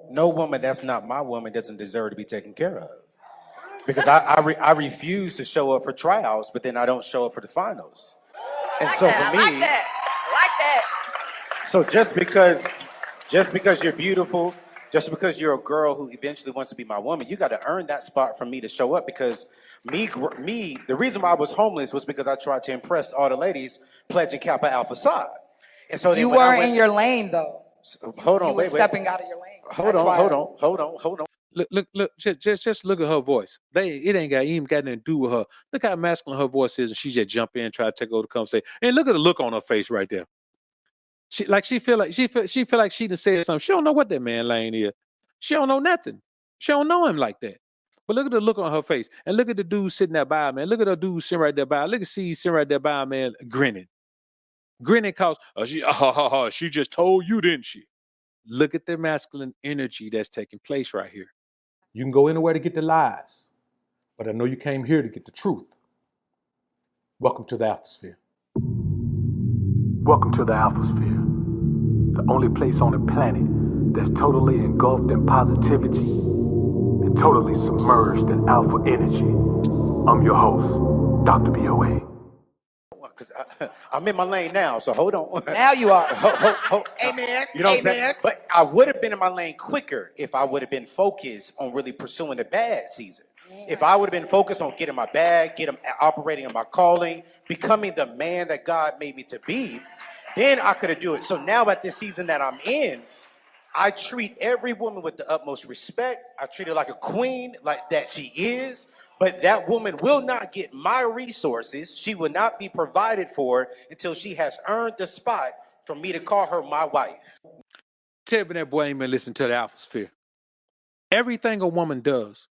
no woman that's not my woman doesn't deserve to be taken care of. Because I refuse to show up for tryouts, but then I don't show up for the finals. And so for me, I like that. so just because you're beautiful, just because you're a girl who eventually wants to be my woman, you got to earn that spot for me to show up. Because the reason why I was homeless was because I tried to impress all the ladies pledging Kappa Alpha Psi. And so then You when I were went, in your lane though. hold on, You were wait, stepping out of your lane. hold on. Look, just look at her voice. It ain't even got nothing to do with her. Look how masculine her voice is, and she just jump in and try to take over the conversation. And look at the look on her face right there. She feel like she done said something. She don't know what that man lane is. She don't know nothing. She don't know him like that. But look at the look on her face, and look at the dude sitting there by her, man. Look at the dude sitting right there by her. Look at C sitting right there by her, man, grinning cause she just told you, didn't she? Look at the masculine energy that's taking place right here. You can go anywhere to get the lies, but I know you came here to get the truth. Welcome to the Alphasphere. Welcome to the Alphasphere, the only place on the planet that's totally engulfed in positivity and totally submerged in alpha energy. I'm your host, Dr. BOA. Because I'm in my lane now, so hold on. Now you are. Amen. You know what I'm saying? But I would have been in my lane quicker if I would have been focused on really pursuing the bad season. If I would have been focused on getting my bag, operating in my calling, becoming the man that God made me to be, then I could have do it. So now at this season that I'm in, I treat every woman with the utmost respect. I treat her like a queen, like that she is. But that woman will not get my resources. She will not be provided for until she has earned the spot for me to call her my wife. Tell me that boy ain't been listening to the Alphasphere. Everything a woman does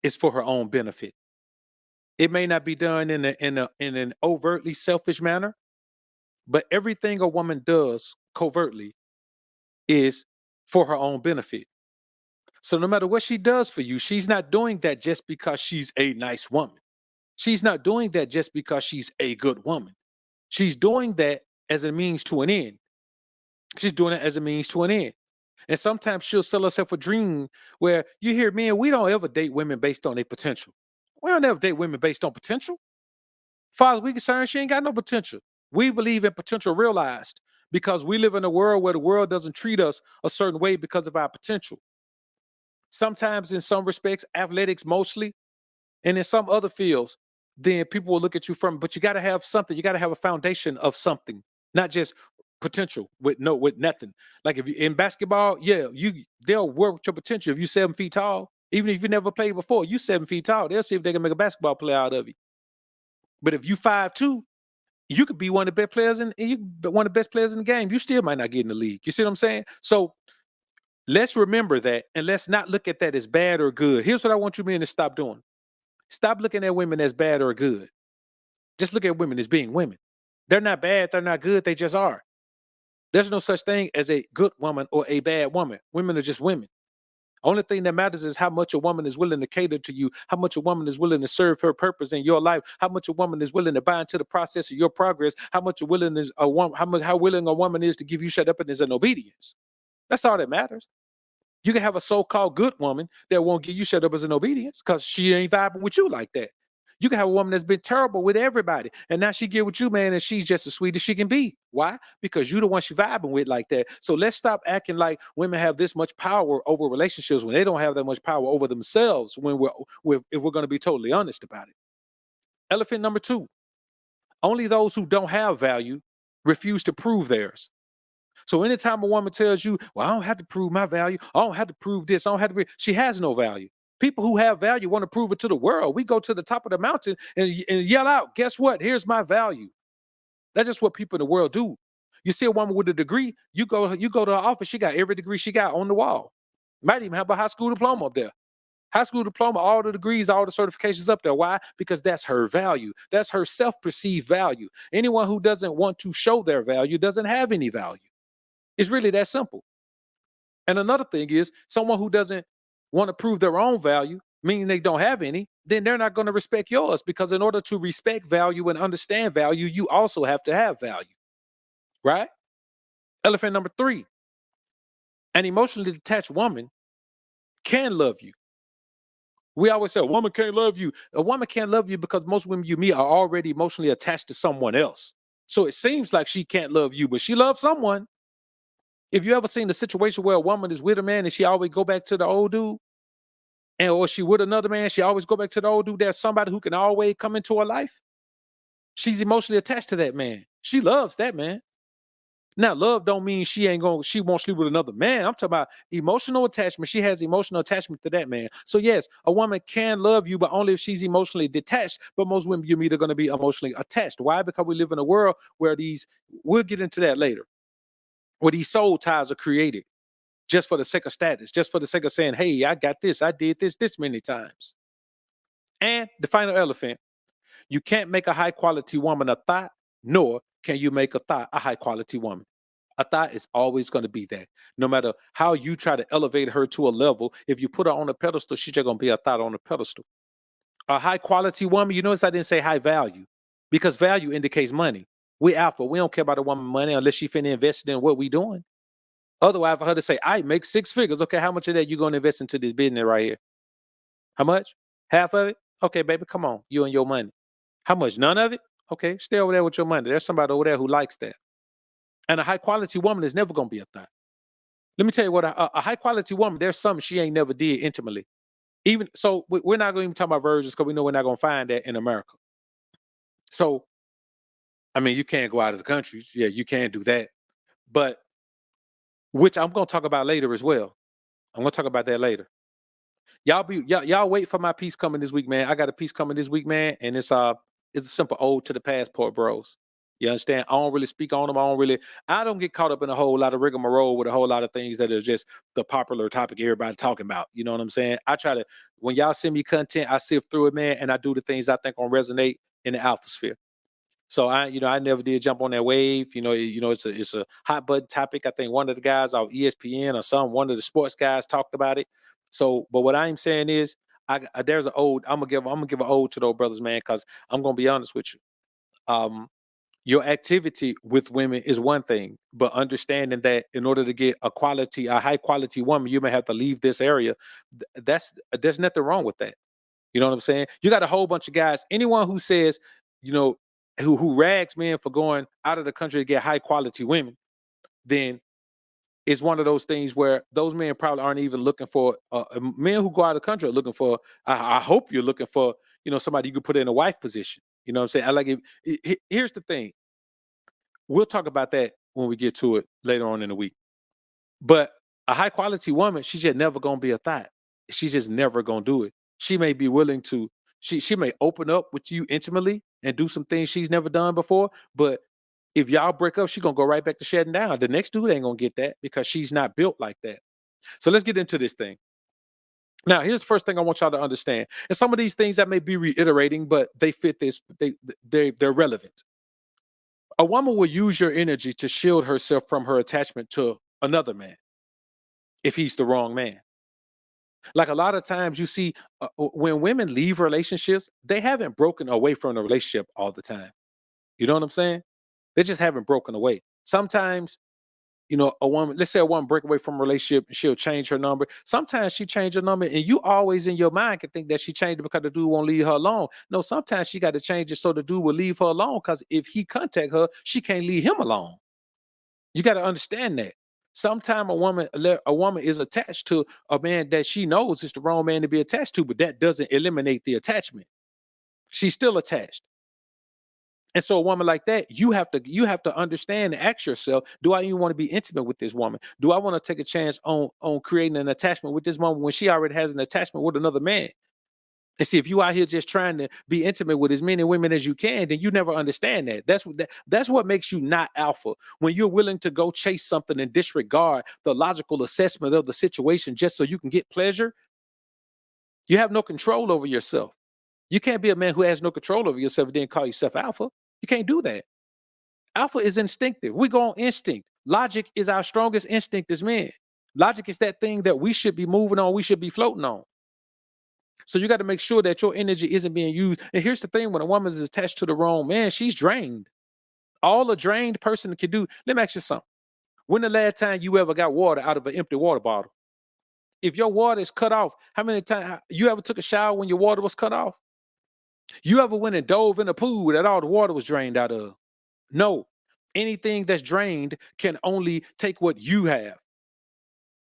is for her own benefit. It may not be done in an overtly selfish manner, but everything a woman does covertly is for her own benefit. So no matter what she does for you, she's not doing that just because she's a nice woman. She's not doing that just because she's a good woman. She's doing that as a means to an end. She's doing it as a means to an end. And sometimes she'll sell herself a dream where you hear men, we don't ever date women based on their potential. We don't ever date women based on potential. Far as we concerned, she ain't got no potential. We believe in potential realized because we live in a world where the world doesn't treat us a certain way because of our potential. Sometimes in some respects, athletics mostly, and in some other fields, then people will look at you but you got to have something. You got to have a foundation of something, not just potential with nothing. Like if you in basketball, yeah, they'll work with your potential. If you're 7 feet tall, even if you never played before, you 7 feet tall, they'll see if they can make a basketball player out of you. But if you 5'2", you could be one of the best players in the game. You still might not get in the league. You see what I'm saying? So let's remember that, and let's not look at that as bad or good. Here's what I want you men to stop doing. Stop looking at women as bad or good. Just look at women as being women. They're not bad. They're not good. They just are. There's no such thing as a good woman or a bad woman. Women are just women. Only thing that matters is how much a woman is willing to cater to you, how much a woman is willing to serve her purpose in your life, how much a woman is willing to buy into the process of your progress, how willing a woman is to give you shut up and obedience. That's all that matters. You can have a so-called good woman that won't give you shut up as an obedience because she ain't vibing with you like that. You can have a woman that's been terrible with everybody, and now she get with you, man, and she's just as sweet as she can be. Why? Because you're the one she vibing with like that. So let's stop acting like women have this much power over relationships when they don't have that much power over themselves. If we're going to be totally honest about it. Elephant number 2: only those who don't have value refuse to prove theirs. So anytime a woman tells you, well, I don't have to prove my value, I don't have to prove this, I don't have to she has no value. People who have value want to prove it to the world. We go to the top of the mountain and yell out, guess what? Here's my value. That's just what people in the world do. You see a woman with a degree, you go to her office, she got every degree she got on the wall. Might even have a high school diploma up there. High school diploma, all the degrees, all the certifications up there. Why? Because that's her value. That's her self-perceived value. Anyone who doesn't want to show their value doesn't have any value. It's really that simple. And another thing is, someone who doesn't want to prove their own value, meaning they don't have any, then they're not going to respect yours, because in order to respect value and understand value, you also have to have value, right? Elephant number 3: an emotionally detached woman can love you. We always say a woman can't love you. A woman can't love you because most women you meet are already emotionally attached to someone else. So it seems like she can't love you, but she loves someone. If you ever seen the situation where a woman is with a man and she always go back to the old dude, and or she with another man, she always go back to the old dude, there's somebody who can always come into her life. She's emotionally attached to that man. She loves that man. Now, love don't mean she won't sleep with another man. I'm talking about emotional attachment. She has emotional attachment to that man. So yes, a woman can love you, but only if she's emotionally detached. But most women you meet are going to be emotionally attached. Why? Because we live in a world where we'll get into that later, where these soul ties are created just for the sake of status, just for the sake of saying, hey, I got this, I did this many times. And the final elephant, you can't make a high quality woman a thought, nor can you make a thought a high quality woman. A thought is always going to be that. No matter how you try to elevate her to a level, if you put her on a pedestal, she's just going to be a thought on a pedestal. A high quality woman, you notice I didn't say high value, because value indicates money. We alpha. We don't care about a woman money unless she finna invest in what we doing. Otherwise, for her to say, I make 6 figures. Okay, how much of that you going to invest into this business right here? How much? Half of it? Okay, baby, come on. You and your money. How much? None of it? Okay, stay over there with your money. There's somebody over there who likes that. And a high quality woman is never going to be a thought. Let me tell you what, a high quality woman, there's something she ain't never did intimately. Even so, we're not going to even talk about virgins because we know we're not going to find that in America. So, I mean, you can't go out of the country. Yeah, you can do that. But, which I'm going to talk about later as well. I'm going to talk about that later. Y'all wait for my piece coming this week, man. I got a piece coming this week, man. And it's a simple ode to the passport bros. You understand? I don't really speak on them. I don't get caught up in a whole lot of rigmarole with a whole lot of things that are just the popular topic everybody talking about. You know what I'm saying? I try to, when y'all send me content, I sift through it, man, and I do the things I think will resonate in the alpha sphere. So I never did jump on that wave. It's a hot button topic. I think one of the guys on ESPN or one of the sports guys talked about it. So, but what I'm saying is, there's an ode. I'm gonna give an ode to those brothers, man, because I'm gonna be honest with you. Your activity with women is one thing, but understanding that in order to get a high quality woman, you may have to leave this area. There's nothing wrong with that. You know what I'm saying? You got a whole bunch of guys. Anyone who says, who rags men for going out of the country to get high quality women, then it's one of those things where those men probably aren't even looking for men who go out of the country are looking for. I hope you're looking for, somebody you could put in a wife position. You know what I'm saying? I like it. Here's the thing. We'll talk about that when we get to it later on in the week. But a high quality woman, she's just never gonna be a thought. She's just never gonna do it. She may be willing to. She may open up with you intimately and do some things she's never done before. But if y'all break up, she's gonna go right back to shutting down. The next dude ain't gonna get that because she's not built like that. So let's get into this thing. Now, here's the first thing I want y'all to understand. And some of these things I may be reiterating, but they fit this. They're relevant. A woman will use your energy to shield herself from her attachment to another man if he's the wrong man. Like a lot of times you see when women leave relationships, they haven't broken away from the relationship all the time. You know what I'm saying? They just haven't broken away. Sometimes, a woman, let's say a woman break away from a relationship and she'll change her number. Sometimes she change her number and you always in your mind can think that she changed it because the dude won't leave her alone. No, sometimes she got to change it so the dude will leave her alone because if he contact her, she can't leave him alone. You got to understand that. Sometimes a woman is attached to a man that she knows is the wrong man to be attached to, but that doesn't eliminate the attachment. She's still attached. And so a woman like that, you have to understand and ask yourself, do I even want to be intimate with this woman? Do I want to take a chance on creating an attachment with this woman when she already has an attachment with another man? And see, if you out here just trying to be intimate with as many women as you can, then you never understand that. That's what makes you not alpha. When you're willing to go chase something and disregard the logical assessment of the situation just so you can get pleasure, you have no control over yourself. You can't be a man who has no control over yourself and then call yourself alpha. You can't do that. Alpha is instinctive. We go on instinct. Logic is our strongest instinct as men. Logic is that thing that we should be moving on, we should be floating on. So you got to make sure that your energy isn't being used. And here's the thing, when a woman is attached to the wrong man, she's drained. All a drained person can do. Let me ask you something. When the last time you ever got water out of an empty water bottle? If your water is cut off, how many times you ever took a shower when your water was cut off? You ever went and dove in a pool that all the water was drained out of? No. Anything that's drained can only take what you have.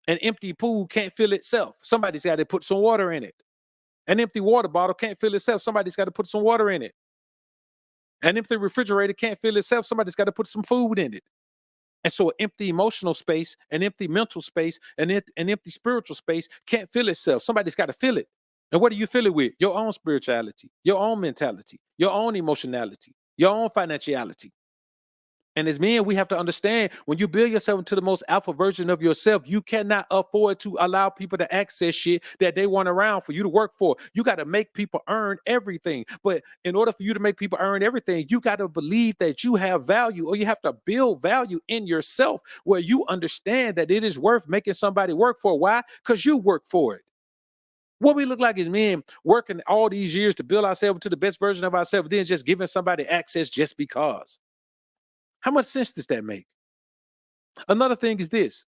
An empty pool can't fill itself. Somebody's got to put some water in it. An empty water bottle can't fill itself. Somebody's got to put some water in it. An empty refrigerator can't fill itself. Somebody's got to put some food in it. And so an empty emotional space, an empty mental space, an empty spiritual space can't fill itself. Somebody's got to fill it. And what do you fill it with? Your own spirituality, your own mentality, your own emotionality, your own financiality. And as men, we have to understand, when you build yourself into the most alpha version of yourself, you cannot afford to allow people to access shit that they want around for you to work for. You got to make people earn everything. But in order for you to make people earn everything, you got to believe that you have value, or you have to build value in yourself where you understand that it is worth making somebody work for. Why? Because you work for it. What we look like is men working all these years to build ourselves to the best version of ourselves, then just giving somebody access just because. How much sense does that make? Another thing is this.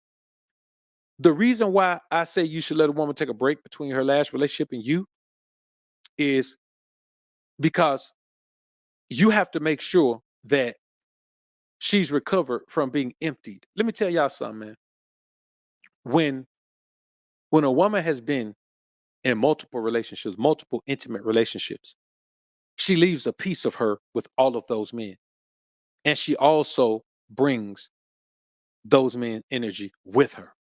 The reason why I say you should let a woman take a break between her last relationship and you is because you have to make sure that she's recovered from being emptied. Let me tell y'all something, man. When a woman has been in multiple relationships, multiple intimate relationships, she leaves a piece of her with all of those men. And she also brings those men's energy with her.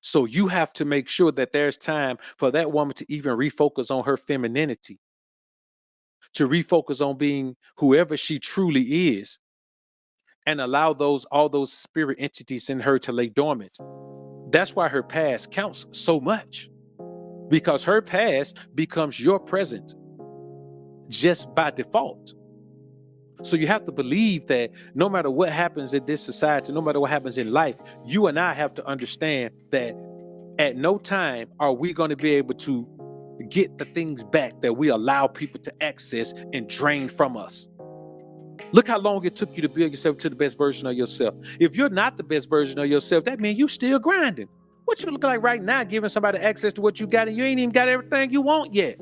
So you have to make sure that there's time for that woman to even refocus on her femininity, to refocus on being whoever she truly is, and allow all those spirit entities in her to lay dormant. That's why her past counts so much, because her past becomes your present just by default. So you have to believe that no matter what happens in this society, no matter what happens in life, you and I have to understand that at no time are we going to be able to get the things back that we allow people to access and drain from us. Look how long it took you to build yourself to the best version of yourself. If you're not the best version of yourself, that means you still grinding. What you look like right now, giving somebody access to what you got, and you ain't even got everything you want yet.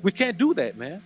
We can't do that, man.